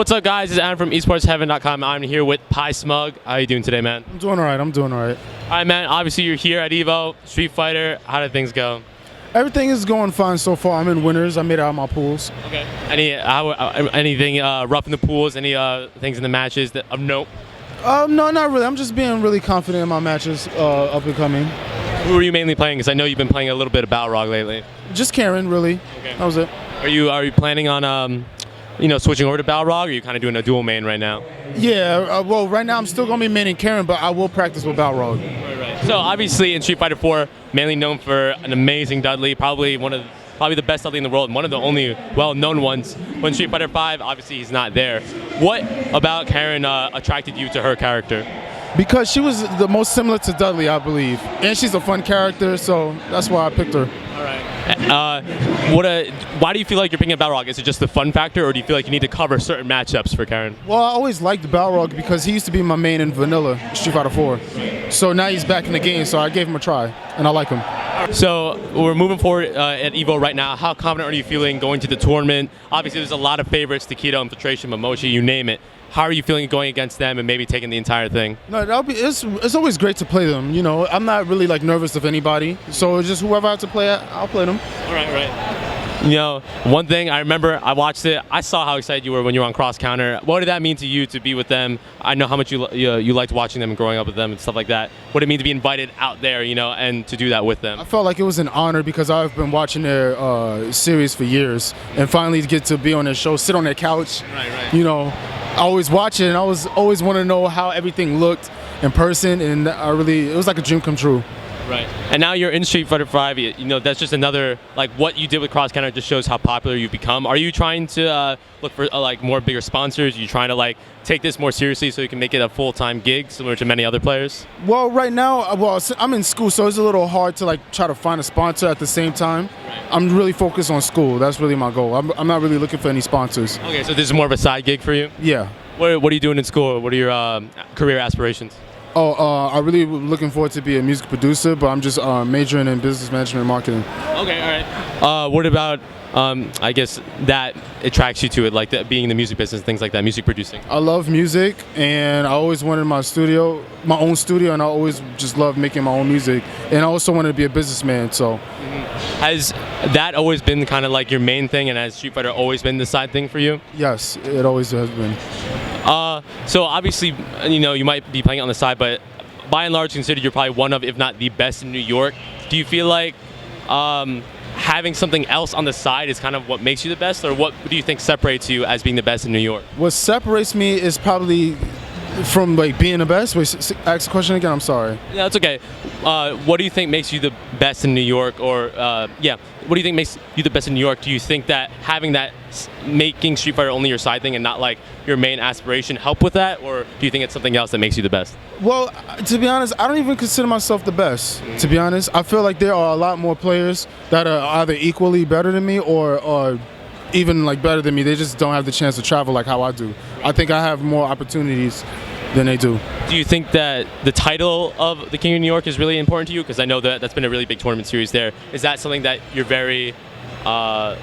What's up, guys? This is Adam from esportsheaven.com. I'm here with Smug. How you doing today, man? I'm doing all right. All right, man. Obviously, you're here at Evo, Street Fighter. How did things go? Everything is going fine so far. I'm in winners. I made it out of my pools. Okay. Anything rough in the pools? Any things in the matches that of note? No, not really. I'm just being really confident in my matches up and coming. Who are you mainly playing? Because I know you've been playing a little bit of Balrog lately. Just Karen, really. Okay. That was it. Are you planning on switching over to Balrog, or are you kind of doing a dual main right now? Yeah. Well, right now I'm still gonna be maining Karen, but I will practice with Balrog. Right. So obviously in Street Fighter 4, mainly known for an amazing Dudley, probably the best Dudley in the world, and one of the only well-known ones. When Street Fighter 5, obviously he's not there. What about Karen attracted you to her character? Because she was the most similar to Dudley, I believe, and she's a fun character, so that's why I picked her. All right. Why do you feel like you're picking Balrog? Is it just the fun factor, or do you feel like you need to cover certain matchups for Karen? Well, I always liked Balrog because he used to be my main in vanilla Street Fighter 4. So now he's back in the game, so I gave him a try, and I like him. So we're moving forward at Evo right now. How confident are you feeling going to the tournament? Obviously, there's a lot of favorites: Takedo, Infiltration, Momochi, you name it. How are you feeling going against them and maybe taking the entire thing? No, it's always great to play them. You know, I'm not really like nervous of anybody, so it's just whoever I have to play, I'll play them. All right. You know, one thing I remember, I watched it. I saw how excited you were when you were on Cross Counter. What did that mean to you to be with them? I know how much you liked watching them and growing up with them and stuff like that. What did it mean to be invited out there, and to do that with them? I felt like it was an honor because I've been watching their series for years, and finally to get to be on their show, sit on their couch. Right. I always watch it, and I was always want to know how everything looked in person, and it was like a dream come true. Right. And now you're in Street Fighter 5. That's just another, what you did with Cross Counter just shows how popular you've become. Are you trying to look for more bigger sponsors? Are you trying to take this more seriously so you can make it a full-time gig similar to many other players? Well, right now, I'm in school, so it's a little hard to try to find a sponsor at the same time. Right. I'm really focused on school. That's really my goal. I'm not really looking for any sponsors. Okay, so this is more of a side gig for you? Yeah. What are you doing in schoal? What are your career aspirations? I'm really looking forward to be a music producer, but I'm just majoring in business management and marketing. Okay, all right. What about, I guess, that attracts you to it, being in the music business, things like that, music producing? I love music, and I always wanted my own studio, and I always just loved making my own music. And I also wanted to be a businessman, so. Has that always been kind of your main thing, and has Street Fighter always been the side thing for you? Yes, it always has been. So obviously, you might be playing on the side, but by and large, considered you're probably one of, if not the best in New York. Do you feel like having something else on the side is kind of what makes you the best, or what do you think separates you as being the best in New York? What separates me is probably from being the best. Wait, ask the question again. I'm sorry. No, it's okay. What do you think makes you the best in New York, or what do you think makes you the best in New York? Do you think that having that, making Street Fighter only your side thing and not your main aspiration, help with that, or do you think it's something else that makes you the best? Well, to be honest, I don't even consider myself the best. To be honest, I feel like there are a lot more players that are either equally better than me or even better than me. They just don't have the chance to travel like how I do. I think I have more opportunities than they do. Do you think that the title of the King of New York is really important to you? Because I know that's been a really big tournament series there. Is that something that you're very, I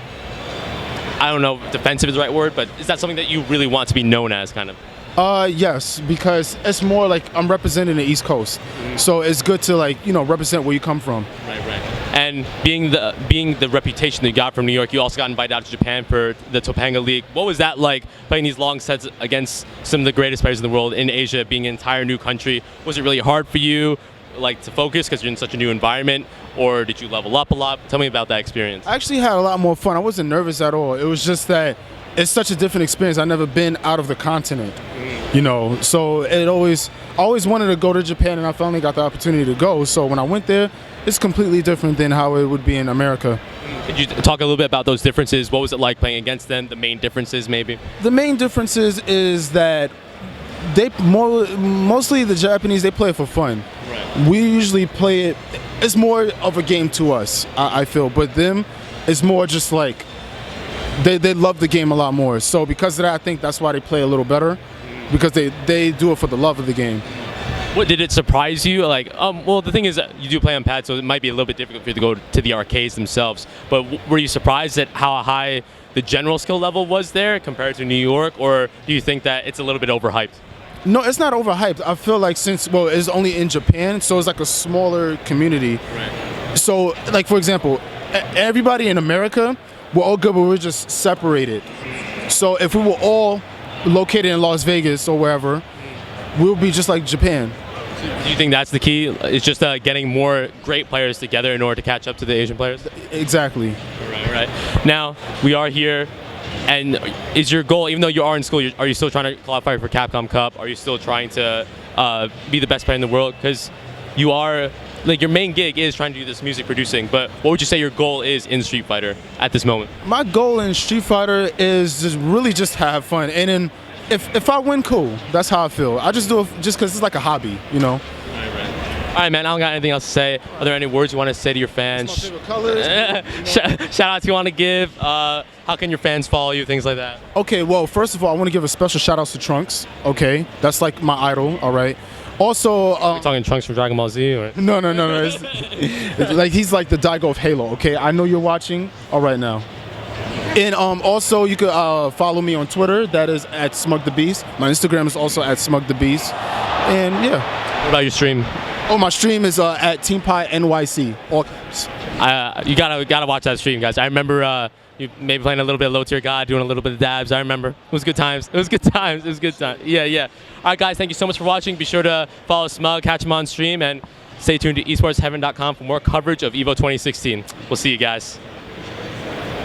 don't know if defensive is the right word, but is that something that you really want to be known as, kind of? Yes, because it's more I'm representing the East Coast. So it's good to represent where you come from. Right. And being the reputation that you got from New York, you also got invited out to Japan for the Topanga League. What was that like, playing these long sets against some of the greatest players in the world in Asia, being an entire new country? Was it really hard for you to focus because you're in such a new environment, or did you level up a lot? Tell me about that experience. I actually had a lot more fun. I wasn't nervous at all. It was just that it's such a different experience. I've never been out of the continent, so I always wanted to go to Japan, and I finally got the opportunity to go. So when I went there, it's completely different than how it would be in America. Could you talk a little bit about those differences? What was it like playing against them? The main differences, maybe? The main differences is that mostly the Japanese, they play it for fun. Right. We usually play it, it's more of a game to us, I feel, but them, it's more just they love the game a lot more. So because of that, I think that's why they play a little better, because they do it for the love of the game. What did it surprise you? Like, well, the thing is, you do play on pad, so it might be a little bit difficult for you to go to the arcades themselves. But were you surprised at how high the general skill level was there compared to New York, or do you think that it's a little bit overhyped? No, it's not overhyped. I feel like since, well, it's only in Japan, so it's like a smaller community. Right. So, like, for example, everybody in America, we're all good, but we're just separated. So if we were all located in Las Vegas or wherever, we'll be just like Japan. Do you think that's the key? It's just getting more great players together in order to catch up to the Asian players? Exactly. Right. Now, we are here, and is your goal, even though you are in school, are you still trying to qualify for Capcom Cup? Are you still trying to be the best player in the world? Because you are, like, your main gig is trying to do this music producing, but what would you say your goal is in Street Fighter at this moment? My goal in Street Fighter is just have fun, and then if I win, cool. That's how I feel. I just do it just because it's like a hobby, you know. All right, man. I don't got anything else to say. Are there any words you want to say to your fans? It's my favorite colors. Shout outs you want to give? How can your fans follow you? Things like that. Okay, well, first of all, I want to give a special shout out to Trunks. Okay, that's like my idol. All right. Also, You're talking Trunks from Dragon Ball Z, or? No. It's like he's like the Daigo of Halo. Okay, I know you're watching. All right now. And also, you could follow me on Twitter. That is at Smug the Beast. My Instagram is also at Smug the Beast. And yeah. What about your stream? Oh, my stream is at Team Pie NYC. All caps. You gotta watch that stream, guys. I remember you maybe playing a little bit of Low Tier God, doing a little bit of dabs. I remember. It was good times. Yeah. All right, guys. Thank you so much for watching. Be sure to follow Smug, catch him on stream, and stay tuned to esportsheaven.com for more coverage of EVO 2016. We'll see you guys.